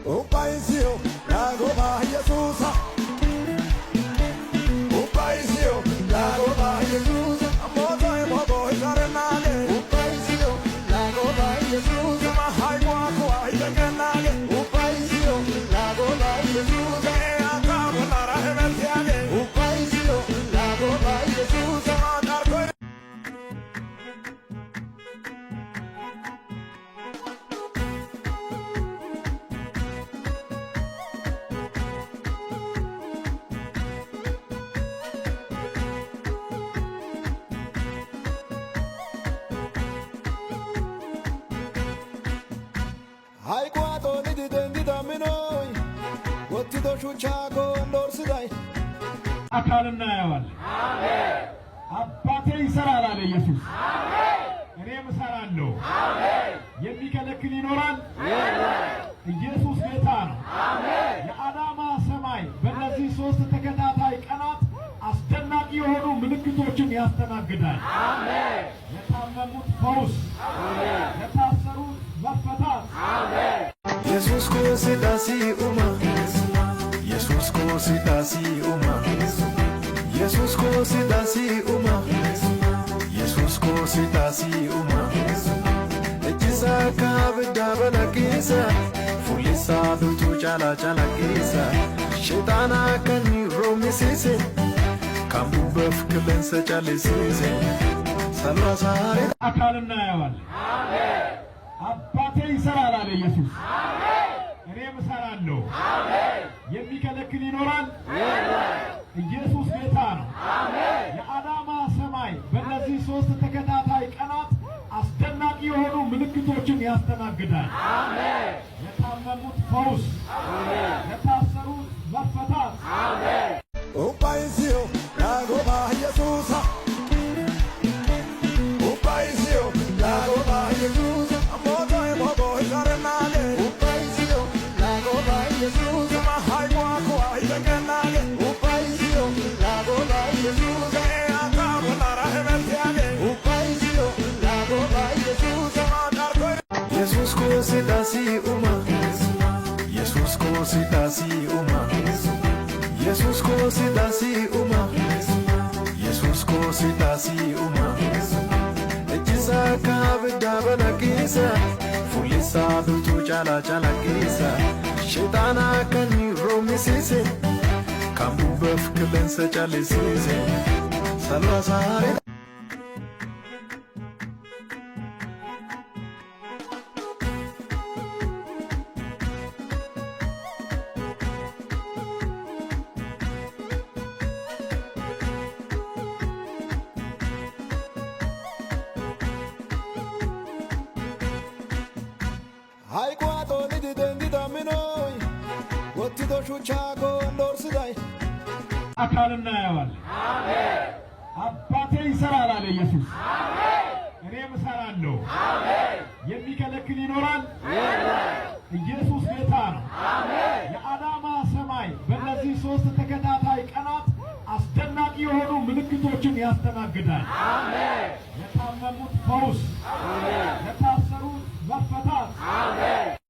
Upaisio, lago ba Jesus. Upaisio, lago ba Jesus. Moto e moto e zarenage. Upaisio, lago ba Jesus. Ma hai kwa ibekenage. Upaisio, lago ba Jesus. E acabo na rahemetiage. Upaisio, lago ba Jesus. Ma darko Hai quato ni di tendi da minoi Gotti do shuchago ndor sidai አካልና ያዋል አሜን አባቴ ይሰራል አለ ኢየሱስ አሜን እኔም እሰራለሁ አሜን የሚከለክል ይኖራል ኢየሱስ ጌታ ነው አሜን የአዳማ ሰማይ በእነዚህ 3 ተከታታይ ቀናት አስደናቂ የሆኑ ምልክቶችን ያስተናግዳል አሜን የታመሙት ፈውስ አሜን የታሰሩት መፈታት አሜን ኢየሱስ ኮሲዳሲ ኡማ ኢየሱስ ኮሲዳሲ ኡማ ኢየሱስ ኮሲዳሲ ኡማ ኢየሱስ ኮሲዳሲ ኡማ እጅሳ ካብዳ በለቂሳ ፉሊሳ ዱቱ ጫላ ጫላቂሳ ሸጣና ከኒ ሮሚሲሴ ካምቡ በፍክለን ሰጫሊሲሴ ሰላሳሪ አካልና ያዋል አሜን አባቴ ይሰራል አለ ኢየሱስ አሜን እኔም እሰራለሁ አሜን የሚከለክል ይኖራል ኢየሱስ ጌታ ነው አሜን የአዳማ ሰማይ በእነዚህ 3 ተከታታይ ቀናት አስደናቂ የሆኑ ምልክቶችን ያስተናግዳል አሜን የታመሙት ፈውስ አሜን የታሰሩት መፈታት አሜን ኡፓይሲዮ ላጎባ ኢየሱስ ኡፓይሲዮ ላጎባ ኢየሱስ ሞቶ e moto e zarenage Upaisio lagoba ኢየሱስ ma hai kwa ibekenage Upaisio lagoba ኢየሱስ e acabo na rahemetiage Upaisio lagoba ኢየሱስ ma darko Jesus kosidasi uma Jesus kosidasi uma Jesus kosidasi uma Jesus kosidasi uma Ejisa kabda balakisa Fulisa dutu chala chalakisa Shetana kani romisise Kambu bafkelen sechalisise Salasare Hai quato ni di tendi da minoi Gotti do shuchago ndor sidai አካልና ያዋል አሜን አባቴ ይሰራል አለ ኢየሱስ አሜን እኔም እሰራለሁ አሜን የሚከለክል ይኖራል ኢየሱስ ጌታ ነው አሜን የአዳማ ሰማይ በእነዚህ 3 ተከታታይ ቀናት አስደናቂ የሆኑ ምልክቶችን ያስተናግዳል አሜን የታመሙት ፈውስ አሜን የታሰሩት መፈታት አሜን